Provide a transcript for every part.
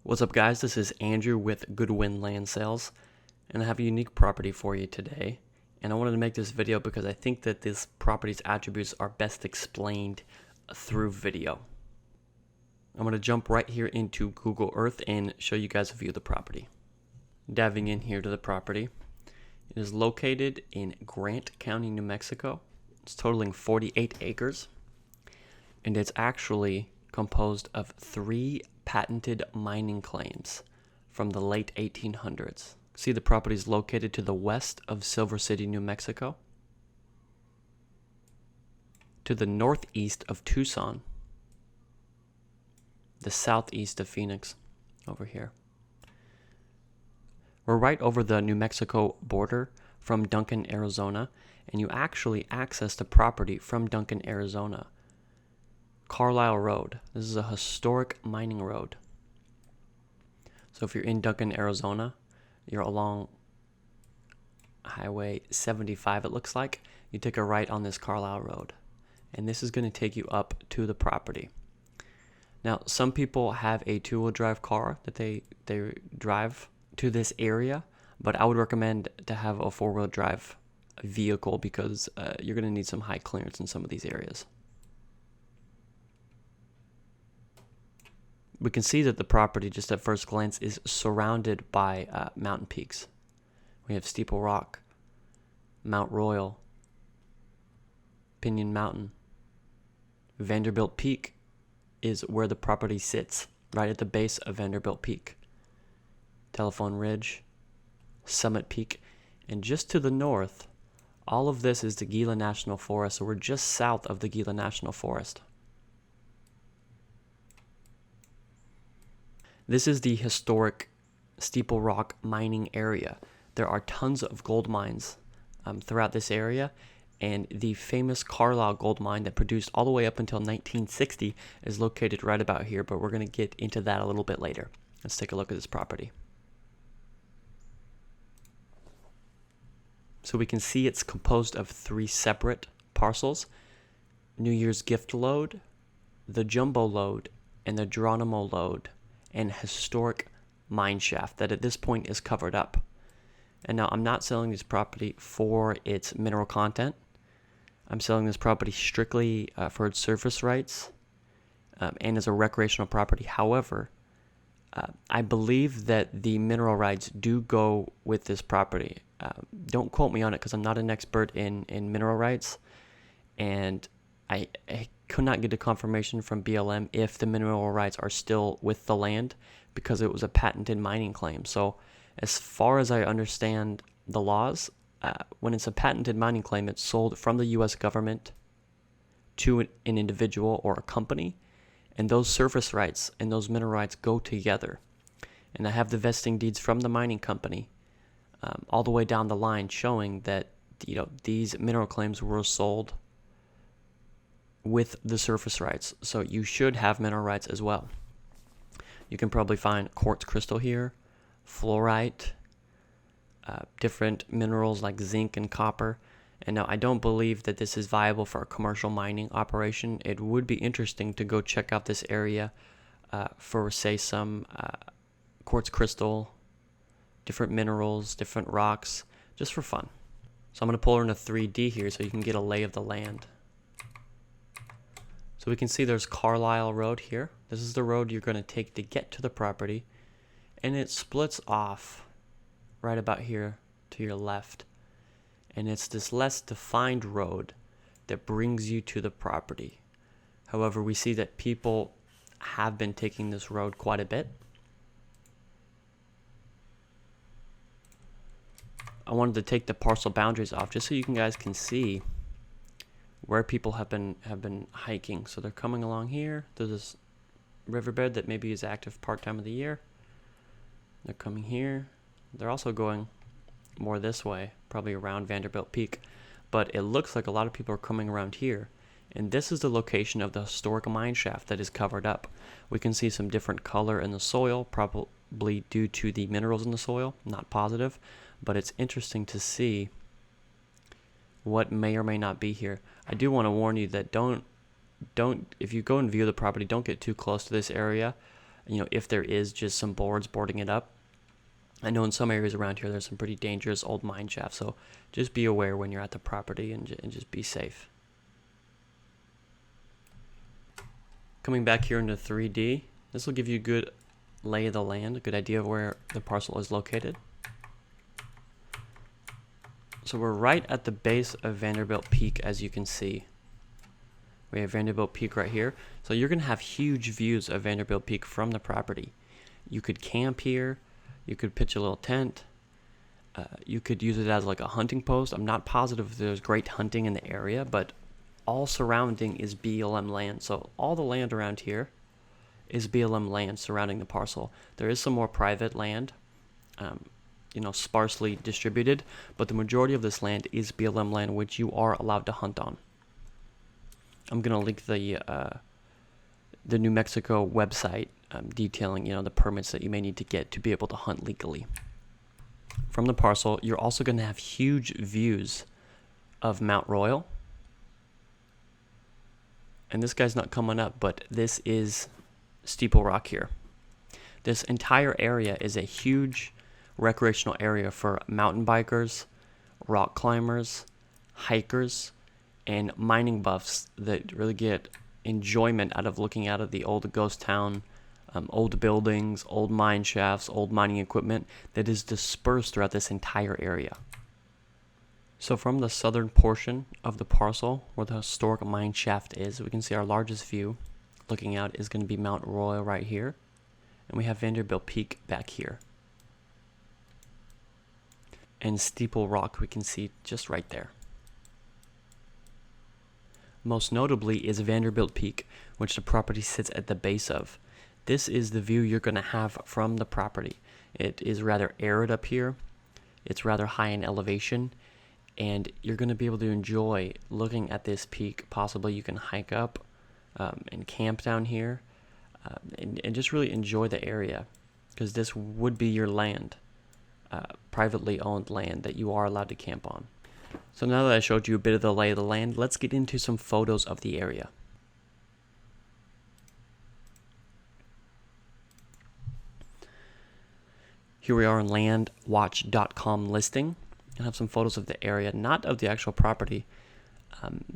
What's up, guys? This is Andrew with Goodwin Land Sales, and I have a unique property for you today. And I wanted to make this video because I think that this property's attributes are best explained through video. I'm going to jump right here into Google Earth and show you guys a view of the property. Diving in here to the property, it is located in Grant County, New Mexico. It's totaling 48 acres, and it's actually composed of 3 patented mining claims from the late 1800s. See, the property is located to the west of Silver City, New Mexico, to the northeast of Tucson, the southeast of Phoenix, over here. We're right over the New Mexico border from Duncan, Arizona, and you actually access the property from Duncan, Arizona. Carlisle Road. This is a historic mining road. So if you're in Duncan, Arizona, you're along Highway 75, it looks like. You take a right on this Carlisle Road, and this is going to take you up to the property. Now, some people have a two-wheel drive car that they drive to this area, but I would recommend to have a four-wheel drive vehicle because you're going to need some high clearance in some of these areas. We can see that the property, just at first glance, is surrounded by mountain peaks. We have Steeple Rock, Mount Royal, Pinyon Mountain. Vanderbilt Peak is where the property sits, right at the base of Vanderbilt Peak. Telephone Ridge, Summit Peak, and just to the north, all of this is the Gila National Forest, so we're just south of the Gila National Forest. This is the historic Steeple Rock mining area. There are tons of gold mines throughout this area, and the famous Carlisle Gold Mine that produced all the way up until 1960 is located right about here, but we're going to get into that a little bit later. Let's take a look at this property. So we can see it's composed of 3 separate parcels: New Year's Gift Lode, the Jumbo Lode, and the Geronimo Lode, and historic mine shaft that at this point is covered up. And now I'm not selling this property for its mineral content. I'm selling this property strictly for its surface rights and as a recreational property. However, I believe that the mineral rights do go with this property. Don't quote me on it because I'm not an expert in mineral rights, and I could not get a confirmation from BLM if the mineral rights are still with the land because it was a patented mining claim. So as far as I understand the laws, when it's a patented mining claim, it's sold from the U.S. government to an individual or a company, and those surface rights and those mineral rights go together. And I have the vesting deeds from the mining company all the way down the line showing that these mineral claims were sold with the surface rights, so you should have mineral rights as well. You can probably find quartz crystal here, fluorite, different minerals like zinc and copper. And now I don't believe that this is viable for a commercial mining operation. It would be interesting to go check out this area for, say, some quartz crystal, different minerals, different rocks, just for fun. So I'm going to pull her into 3D here so you can get a lay of the land. So we can see there's Carlisle Road here. This is the road you're going to take to get to the property, and it splits off right about here to your left. And it's this less defined road that brings you to the property. However, we see that people have been taking this road quite a bit. I wanted to take the parcel boundaries off just so you guys can see where people have been hiking. So they're coming along here. There's this riverbed that maybe is active part-time of the year. They're coming here. They're also going more this way, probably around Vanderbilt Peak. But it looks like a lot of people are coming around here. And this is the location of the historic mine shaft that is covered up. We can see some different color in the soil, probably due to the minerals in the soil. Not positive, but it's interesting to see what may or may not be here. I do want to warn you that don't if you go and view the property, don't get too close to this area. if there is just some boards boarding it up. I know in some areas around here there's some pretty dangerous old mine shafts, so just be aware when you're at the property and just be safe. Coming back here into 3D, this will give you a good lay of the land, a good idea of where the parcel is located. So we're right at the base of Vanderbilt Peak, as you can see. We have Vanderbilt Peak right here. So you're going to have huge views of Vanderbilt Peak from the property. You could camp here. You could pitch a little tent. You could use it as like a hunting post. I'm not positive if there's great hunting in the area, but all surrounding is BLM land. So all the land around here is BLM land surrounding the parcel. There is some more private land, sparsely distributed, but the majority of this land is BLM land, which you are allowed to hunt on. I'm going to link the New Mexico website detailing, the permits that you may need to get to be able to hunt legally. From the parcel, you're also going to have huge views of Mount Royal. And this guy's not coming up, but this is Steeple Rock here. This entire area is a huge recreational area for mountain bikers, rock climbers, hikers, and mining buffs that really get enjoyment out of looking out of the old ghost town, old buildings, old mine shafts, old mining equipment that is dispersed throughout this entire area. So from the southern portion of the parcel where the historic mine shaft is, we can see our largest view looking out is going to be Mount Royal right here, and we have Vanderbilt Peak back here. And Steeple Rock we can see just right there. Most notably is Vanderbilt Peak, which the property sits at the base of. This is the view you're going to have from the property. It is rather arid up here. It's rather high in elevation, and you're going to be able to enjoy looking at this peak. Possibly you can hike up and camp down here and just really enjoy the area, because this would be your land, privately owned land that you are allowed to camp on. So now that I showed you a bit of the lay of the land, let's get into some photos of the area. Here we are on landwatch.com listing. I have some photos of the area, not of the actual property,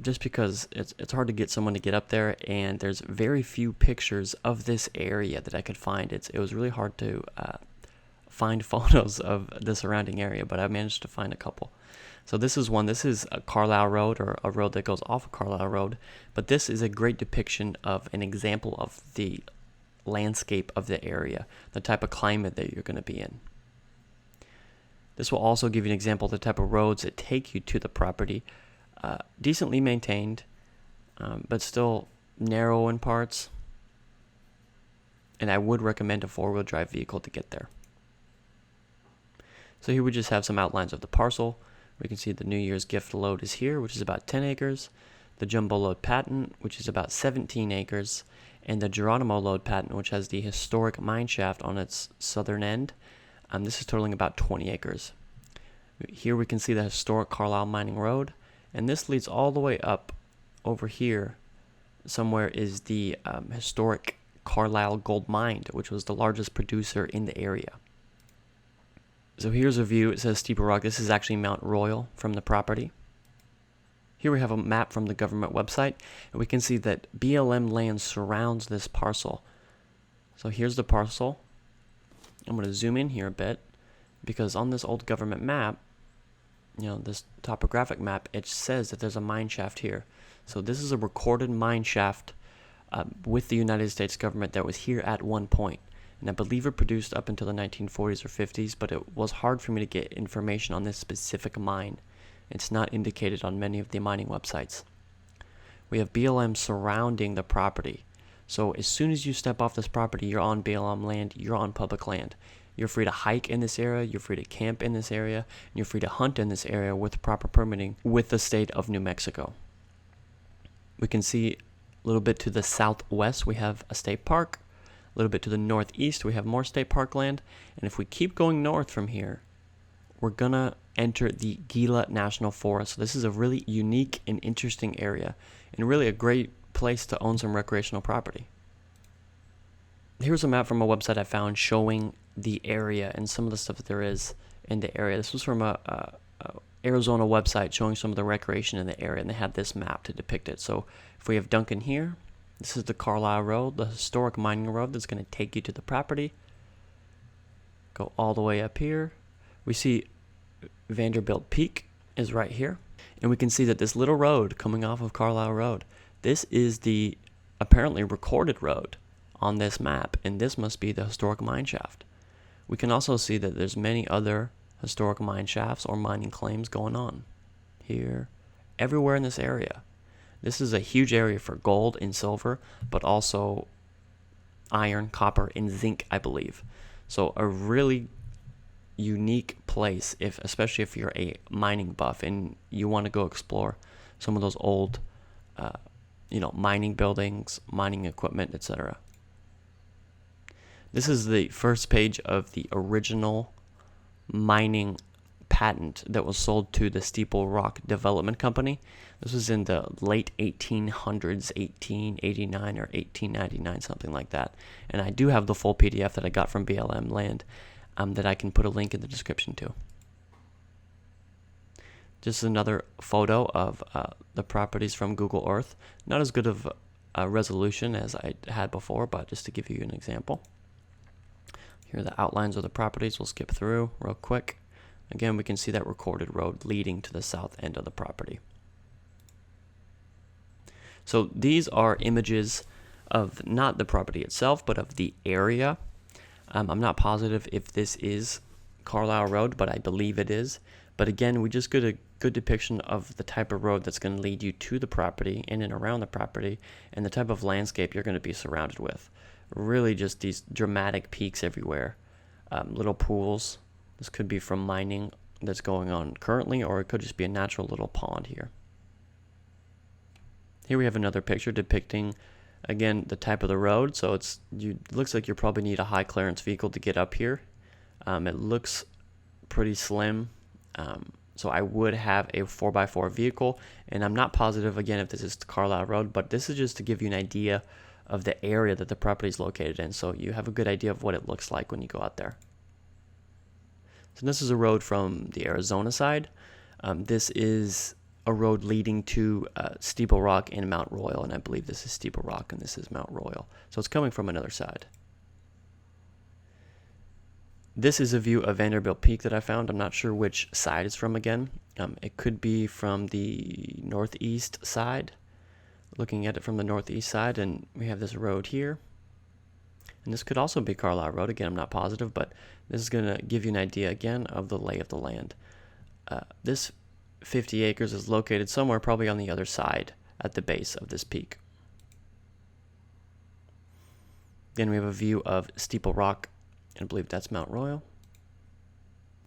just because it's hard to get someone to get up there, and there's very few pictures of this area that I could find. It was really hard to find photos of the surrounding area, but I managed to find a couple. So this is one. This is a Carlisle Road, or a road that goes off of Carlisle Road, but this is a great depiction of an example of the landscape of the area, the type of climate that you're going to be in. This will also give you an example of the type of roads that take you to the property. Decently maintained, but still narrow in parts. And I would recommend a four-wheel drive vehicle to get there. So here we just have some outlines of the parcel. We can see the New Year's gift load is here, which is about 10 acres. The jumbo load patent, which is about 17 acres. And the Geronimo load patent, which has the historic mine shaft on its southern end. This is totaling about 20 acres. Here we can see the historic Carlisle Mining Road. And this leads all the way up over here. Somewhere is the historic Carlisle Gold Mine, which was the largest producer in the area. So here's a view. It says Steeple Rock. This is actually Mount Royal from the property. Here we have a map from the government website, and we can see that BLM land surrounds this parcel. So here's the parcel. I'm going to zoom in here a bit, because on this old government map, this topographic map, it says that there's a mine shaft here. So this is a recorded mine shaft with the United States government that was here at one point. And I believe it produced up until the 1940s or 50s, but it was hard for me to get information on this specific mine. It's not indicated on many of the mining websites. We have BLM surrounding the property. So as soon as you step off this property, you're on BLM land, you're on public land. You're free to hike in this area, you're free to camp in this area, and you're free to hunt in this area with proper permitting with the state of New Mexico. We can see a little bit to the southwest, we have a state park. A little bit to the northeast, we have more state park land. And if we keep going north from here, we're going to enter the Gila National Forest. So this is a really unique and interesting area, and really a great place to own some recreational property. Here's a map from a website I found showing the area and some of the stuff that there is in the area. This was from a Arizona website showing some of the recreation in the area, and they had this map to depict it. So if we have Duncan here, this is the Carlisle Road, the historic mining road that's going to take you to the property. Go all the way up here. We see Vanderbilt Peak is right here, and we can see that this little road coming off of Carlisle Road, this is the apparently recorded road on this map, and this must be the historic mine shaft. We can also see that there's many other historic mine shafts or mining claims going on here, everywhere in this area. This is a huge area for gold and silver, but also iron, copper, and zinc, I believe. So a really unique place, especially if you're a mining buff and you want to go explore some of those old, mining buildings, mining equipment, etc. This is the first page of the original mining patent that was sold to the Steeple Rock Development Company. This was in the late 1800s, 1889 or 1899, something like that. And I do have the full PDF that I got from BLM Land that I can put a link in the description to. Just another photo of the properties from Google Earth. Not as good of a resolution as I had before, but just to give you an example. Here are the outlines of the properties. We'll skip through real quick. Again, we can see that recorded road leading to the south end of the property. So these are images of not the property itself, but of the area. I'm not positive if this is Carlisle Road, but I believe it is. But again, we just get a good depiction of the type of road that's going to lead you to the property, in and around the property, and the type of landscape you're going to be surrounded with. Really just these dramatic peaks everywhere. Little pools. This could be from mining that's going on currently, or it could just be a natural little pond here. Here we have another picture depicting, again, the type of the road. So it looks like you probably need a high clearance vehicle to get up here. It looks pretty slim. So I would have a 4x4 vehicle, and I'm not positive, again, if this is Carlisle Road, but this is just to give you an idea of the area that the property is located in, so you have a good idea of what it looks like when you go out there. So this is a road from the Arizona side. This is a road leading to Steeple Rock and Mount Royal, and I believe this is Steeple Rock and this is Mount Royal. So it's coming from another side. This is a view of Vanderbilt Peak that I found. I'm not sure which side it's from again. It could be from the northeast side. Looking at it from the northeast side, and we have this road here. And this could also be Carlisle Road. Again, I'm not positive, but this is going to give you an idea, again, of the lay of the land. This 50 acres is located somewhere probably on the other side at the base of this peak. Then we have a view of Steeple Rock, and I believe that's Mount Royal.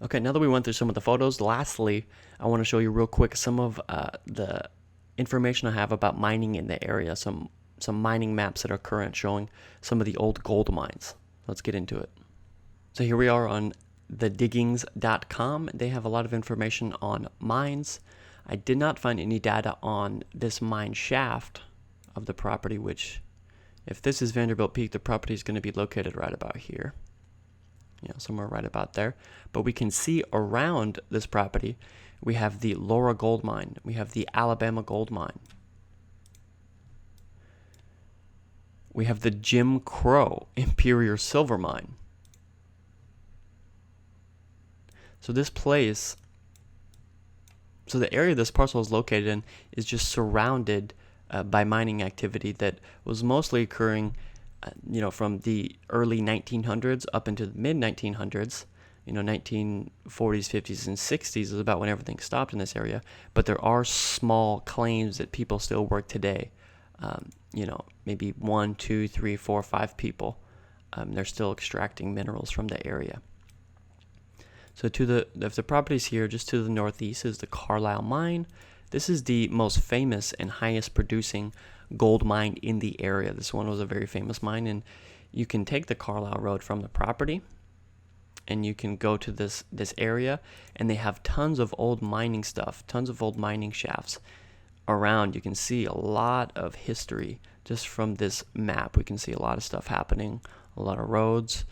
Okay, now that we went through some of the photos, lastly, I want to show you real quick some of the information I have about mining in the area, some mining maps that are current showing some of the old gold mines. Let's get into it. So here we are on thediggings.com. They have a lot of information on mines. I did not find any data on this mine shaft of the property, which, if this is Vanderbilt Peak, the property is going to be located right about here. Somewhere right about there. But we can see around this property, we have the Laura Gold Mine. We have the Alabama Gold Mine. We have the Jim Crow Imperial Silver Mine. So this place, so the area this parcel is located in is just surrounded by mining activity that was mostly occurring, from the early 1900s up into the mid 1900s. 1940s, 50s, and 60s is about when everything stopped in this area. But there are small claims that people still work today. Maybe 1, 2, 3, 4, 5 people. They're still extracting minerals from the area. So if the properties here, just to the northeast, is the Carlisle Mine. This is the most famous and highest producing gold mine in the area. This one was a very famous mine, and you can take the Carlisle Road from the property, and you can go to this area, and they have tons of old mining stuff, tons of old mining shafts around. You can see a lot of history just from this map. We can see a lot of stuff happening a lot of roads.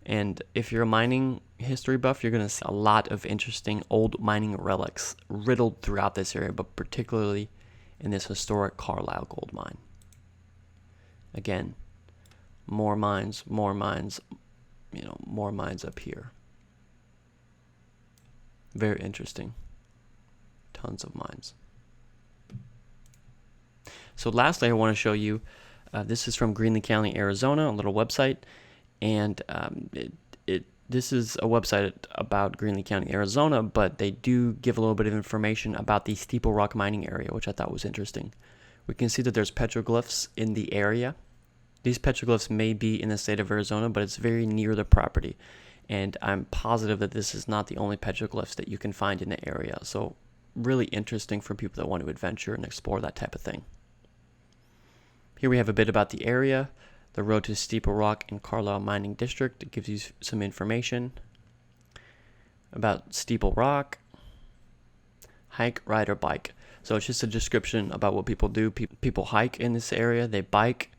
And if you're a mining history buff, you're going to see a lot of interesting old mining relics riddled throughout this area, but particularly in this historic Carlisle Gold Mine. Again, more mines, more mines up here. Very interesting. Tons of mines. So lastly, I want to show you, this is from Greenlee County, Arizona, a little website. And this is a website about Greenlee County, Arizona, but they do give a little bit of information about the Steeple Rock mining area, which I thought was interesting. We can see that there's petroglyphs in the area. These petroglyphs may be in the state of Arizona, but it's very near the property. And I'm positive that this is not the only petroglyphs that you can find in the area. So really interesting for people that want to adventure and explore that type of thing. Here we have a bit about the area. The road to Steeple Rock in Carlisle Mining District. It gives you some information about Steeple Rock. Hike, ride, or bike. So it's just a description about what people do. People hike in this area. They bike,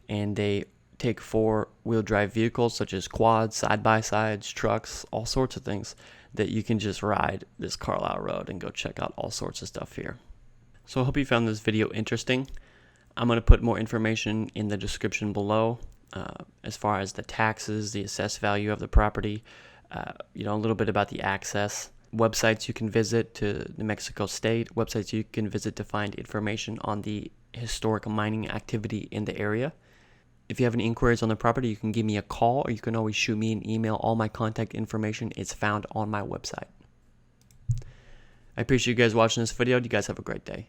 and they take four-wheel drive vehicles such as quads, side-by-sides, trucks, all sorts of things that you can just ride this Carlisle Road and go check out all sorts of stuff here. So I hope you found this video interesting. I'm going to put more information in the description below as far as the taxes, the assessed value of the property, a little bit about the access, websites you can visit to New Mexico State, websites you can visit to find information on the historic mining activity in the area. If you have any inquiries on the property, you can give me a call, or you can always shoot me an email. All my contact information is found on my website. I appreciate you guys watching this video. You guys have a great day.